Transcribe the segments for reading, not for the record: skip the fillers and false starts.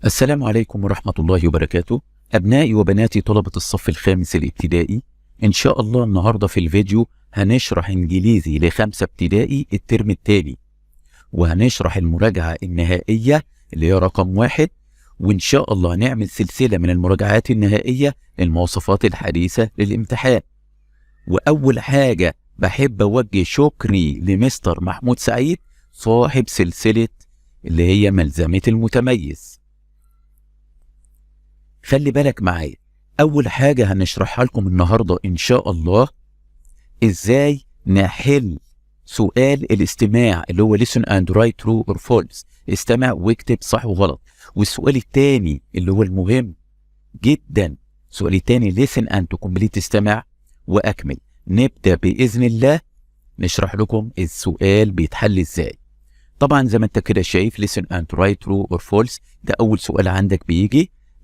السلام عليكم ورحمة الله وبركاته. أبنائي وبناتي طلبة الصف الخامس الابتدائي، إن شاء الله النهاردة في الفيديو هنشرح إنجليزي لخمسة ابتدائي الترم التاني، وهنشرح المراجعة النهائية اللي هي رقم 1، وإن شاء الله هنعمل سلسلة من المراجعات النهائية للمواصفات الحديثة للامتحان. وأول حاجة بحب أوجه شكري لمستر محمود سعيد صاحب سلسلة اللي هي ملزمة المتميز. خلي بالك معايا، أول حاجة هنشرحها لكم النهاردة إن شاء الله إزاي نحل سؤال الاستماع اللي هو listen and write true or false، استمع واكتب صح وغلط. والسؤال التاني اللي هو المهم جدا، السؤال التاني listen and to complete، استمع وأكمل. نبدأ بإذن الله نشرح لكم السؤال بيتحل إزاي. طبعا زي ما انت كده شايف listen and write true or false، ده أول سؤال عندك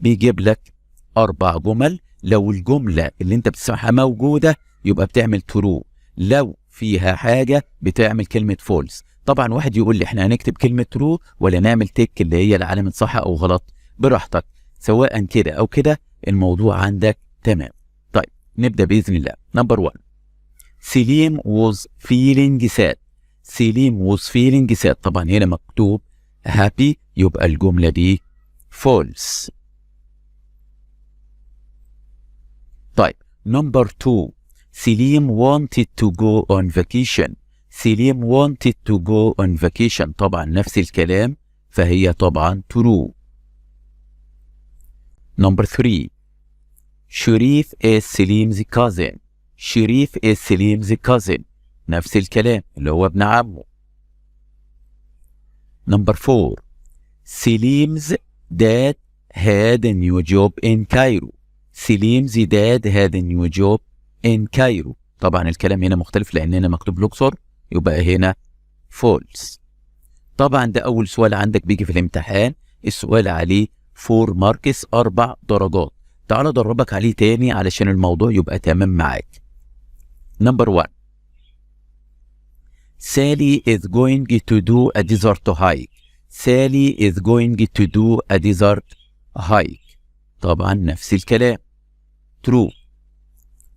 بيجيب لك 4 جمل. لو الجملة اللي انت بتسمعها موجودة يبقى بتعمل true، لو فيها حاجة بتعمل كلمة false. طبعا واحد يقول لي احنا هنكتب كلمة true ولا نعمل تك اللي هي العلامة صح او غلط، براحتك، سواء كده او كده الموضوع عندك تمام. طيب نبدأ بإذن الله. نمبر 1، سليم was feeling sad. سليم was feeling sad، طبعا هنا مكتوب happy يبقى الجملة دي false. طيب نمبر 2، سليم wanted to go on vacation. سليم wanted to go on vacation، طبعا نفس الكلام فهي طبعا true. نمبر 3، شريف is سليم's cousin. شريف is سليم's cousin، نفس الكلام اللي هو ابن عمه. نمبر 4، سليم's dad had a new job in Cairo. سليم's dad had a new job in Cairo، طبعا الكلام هنا مختلف لأن هنا مكتوب الأقصر يبقى هنا false. طبعا ده أول سؤال عندك بيجي في الامتحان، السؤال عليه 4 ماركس 4 درجات. تعال أدربك عليه تاني علشان الموضوع يبقى تمام معاك. نمبر 1، Sally is going to do a desert hike. Sally is going to do a desert hike، طبعا نفس الكلام true.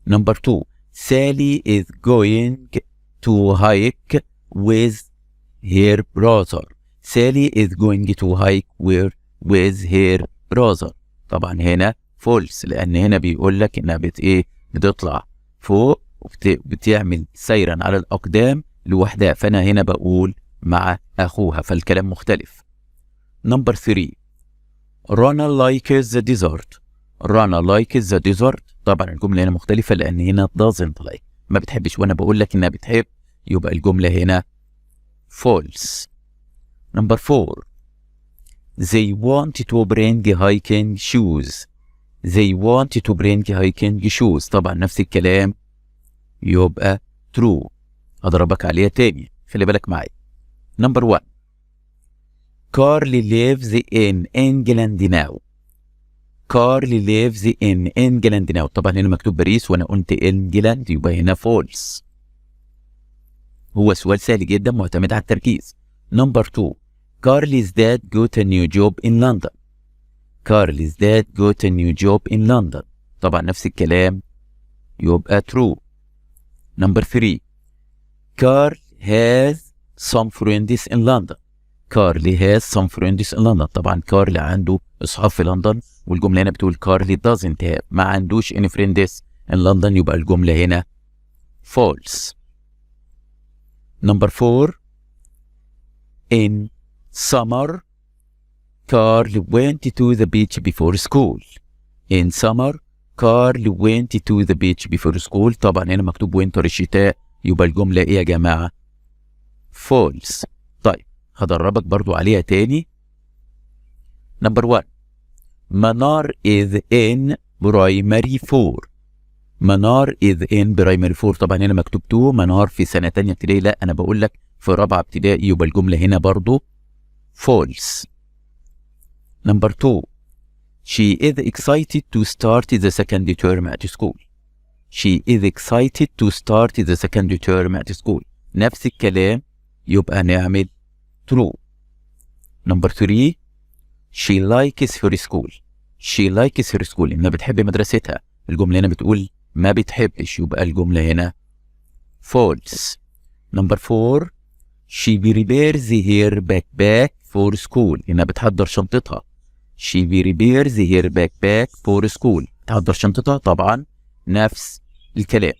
نمبر 2، Sally is going to hike with her brother. Sally is going to hike with her brother، طبعا هنا false لأن هنا بيقول لك إنها بتطلع فوق وبتعمل سيرا على الأقدام لوحدها، فأنا هنا بقول مع أخوها فالكلام مختلف. نمبر 3، Rana likes the desert. Rana likes the desert، طبعا الجملة هنا مختلفة لأن هنا doesn't like، ما بتحبش، وأنا بقول لك إنها بتحب يبقى الجملة هنا false. نمبر 4، They want to bring hiking shoes. They want to bring hiking shoes، طبعا نفس الكلام يبقى true. أضربك عليها تاني، خلي بالك معايا. نمبر 1، Carly lives in England now. Carly lives in England now، طبعا هنا مكتوب باريس وأنا قلت إنجلاند يبقى هنا false. هو سؤال سهل جدا معتمد على التركيز. نمبر 2، Carly's dad got a new job in London. Carly's dad got a new job in London، طبعا نفس الكلام يبقى true. نمبر 3، Carl has some friends in London. Carly has some friends in London، طبعا كارلي عنده اصحاب في لندن، والجمله هنا بتقول كارلي doesn't have، ما عندوش any friends in London يبقى الجمله هنا false. نمبر 4، in summer Carl went to the beach before school. In summer Carl went to the beach before school، طبعا هنا مكتوب winter الشتاء يبقى الجمله ايه يا جماعه؟ false. طيب هدربك برضو عليها تاني. نمبر 1، منار is in primary 4. منار is in primary 4، طبعا هنا مكتوب 2، منار في سنة تانية ابتدائي، لا أنا بقول لك في رابعة ابتدائي يبقى الجملة هنا برضو false. نمبر 2، she is excited to start the second term at school. She is excited to start the second term at school، نفس الكلام يبقى نعمل true. نمبر 3، she likes her school. she likes her school إنها بتحب مدرستها. الجملة هنا بتقول ما بتحبش، يبقى الجملة هنا false. number 4 she prepares her backpack for school إنها بتحضر شنطتها. she prepares her backpack for school تحضر شنطتها، طبعا نفس الكلام.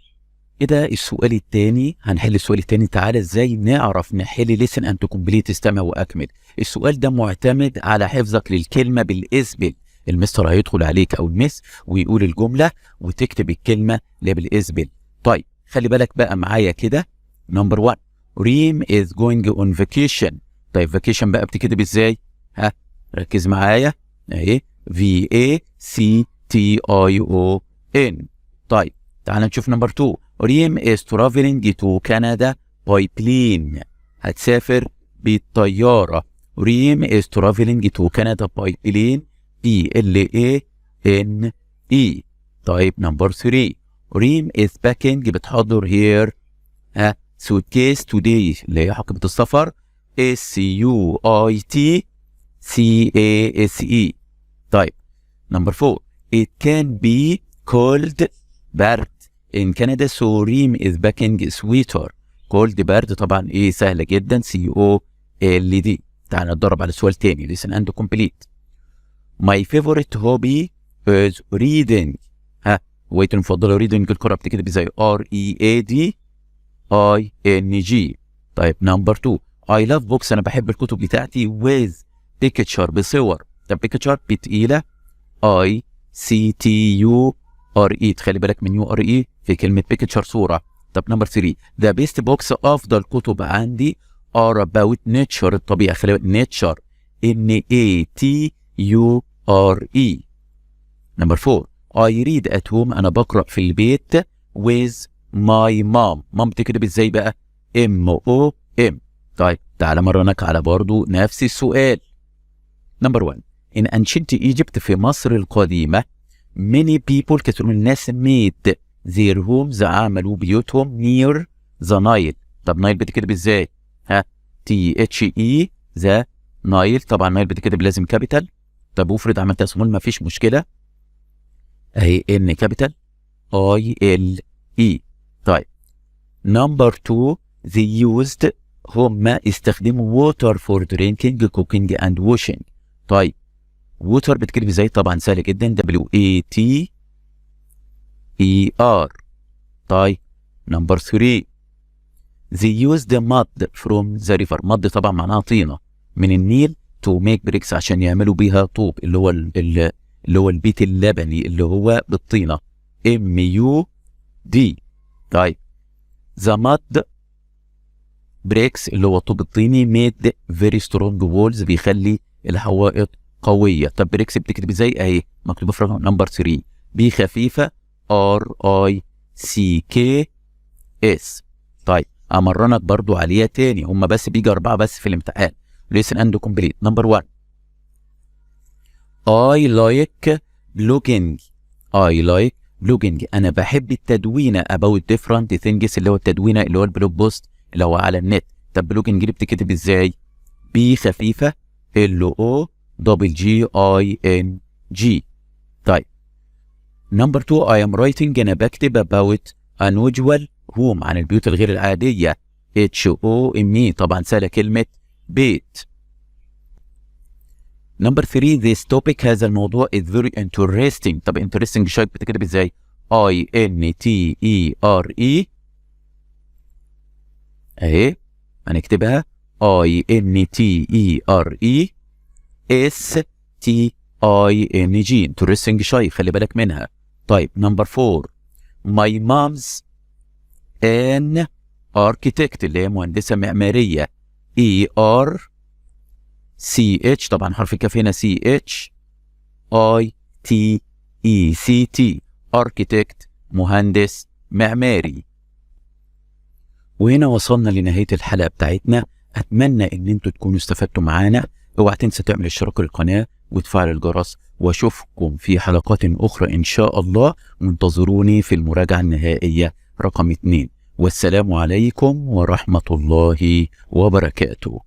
كده السؤال الثاني، هنحل السؤال الثاني. تعالى ازاي نعرف نحل listen and complete، استمع واكمل. السؤال ده معتمد على حفظك للكلمه بالاسبل. المستر هيدخل عليك او المس ويقول الجمله وتكتب الكلمه اللي بالاسبل. طيب خلي بالك بقى معايا كده. نمبر 1 ريم is going on vacation. طيب vacation بقى بتكتب ازاي؟ ها ركز معايا اهي VACTION. طيب تعال نشوف نمبر 2 ريم is traveling to Canada by plane. هتسافر بالطيارة. ريم is traveling to Canada by plane PLANE. طيب نمبر 3 ريم is packing بتحضر here suitcase today اللي هي حقيبة السفر SUITCASE. طيب نمبر 4 it can be cold برد in Canada so Reem is packing sweater. cold برد طبعا ايه سهلة جدا COLD. تعال نتدرب على سؤال تاني listen and complete. my favorite hobby is reading. هوايتي المفضلة reading القراءة بتكتب زي READING. طيب نمبر 2 I love books أنا بحب الكتب بتاعتي with picture بصور. طب picture بتقيلة ICTURE. تخلي بالك من URE في كلمة picture صورة. طب نمبر 3 the best books أفضل كتب عندي are about nature الطبيعة. خلي بالك nature NATURE. نمبر 4 I read at home أنا بقرأ في البيت with my mom. مام تكتب ازاي بقى؟ MOM. طيب تعالى مرنك على برضو نفس السؤال. نمبر 1 in ancient Egypt في مصر القديمة many people كثير من الناس made their homes عملوا بيوتهم near the Nile. طب نايل بتكتب ازاي؟ THE the Nile. طبعا نايل بتكتب لازم كابيتال. طب وافرض عملتها سمول مفيش مشكلة اهي N كابيتال ILE. طيب نمبر 2 they used هم استخدموا water for drinking cooking and washing. طيب water بتكتب ازاي؟ طبعا سهل جدا WATER. طيب نمبر 3 they used mud from the river. mud طبعا معناها طينة من النيل to make bricks عشان يعملوا بيها طوب اللي هو البيت اللبني اللي هو بالطينة MUD. طيب the mud bricks اللي هو الطوب الطيني made very strong walls بيخلي الحوائط قوية. طب بريكس بتكتب ازاي؟ اهي مكتوبة في رقم نمبر 3 بي خفيفة RICKS. طيب امرنك برضو عليها تاني، هم بس بيجي 4 بس في الامتحان. listen and complete. نمبر 1 I like blogging انا بحب التدوينة about different things اللي هو التدوينة اللي هو البلوج بوست اللي هو على النت. طب بلوجينج دي بتكتب ازاي؟ بي خفيفة LOGING. طيب نمبر 2 I am writing انا بكتب about unusual home عن البيوت الغير العادية HOME. طبعا سهلة كلمة بيت. نمبر 3 this topic هذا الموضوع is very interesting. طب interesting شايف بتكتب ازاي؟ INTERE اهي هنكتبها INTERE STING interesting شايف خلي بالك منها. طيب نمبر 4 my mom's an architect اللي هي مهندسة معمارية ERCH. طبعا حرف الكاف هنا CHITECT architect مهندس معماري. وهنا وصلنا لنهاية الحلقة بتاعتنا. أتمنى إن انتوا تكونوا استفدتوا معانا. اوعى تنسى تعمل اشتراك للقناة وتفعل الجرس، واشوفكم في حلقات أخرى إن شاء الله. وانتظروني في المراجعة النهائية رقم 2. والسلام عليكم ورحمة الله وبركاته.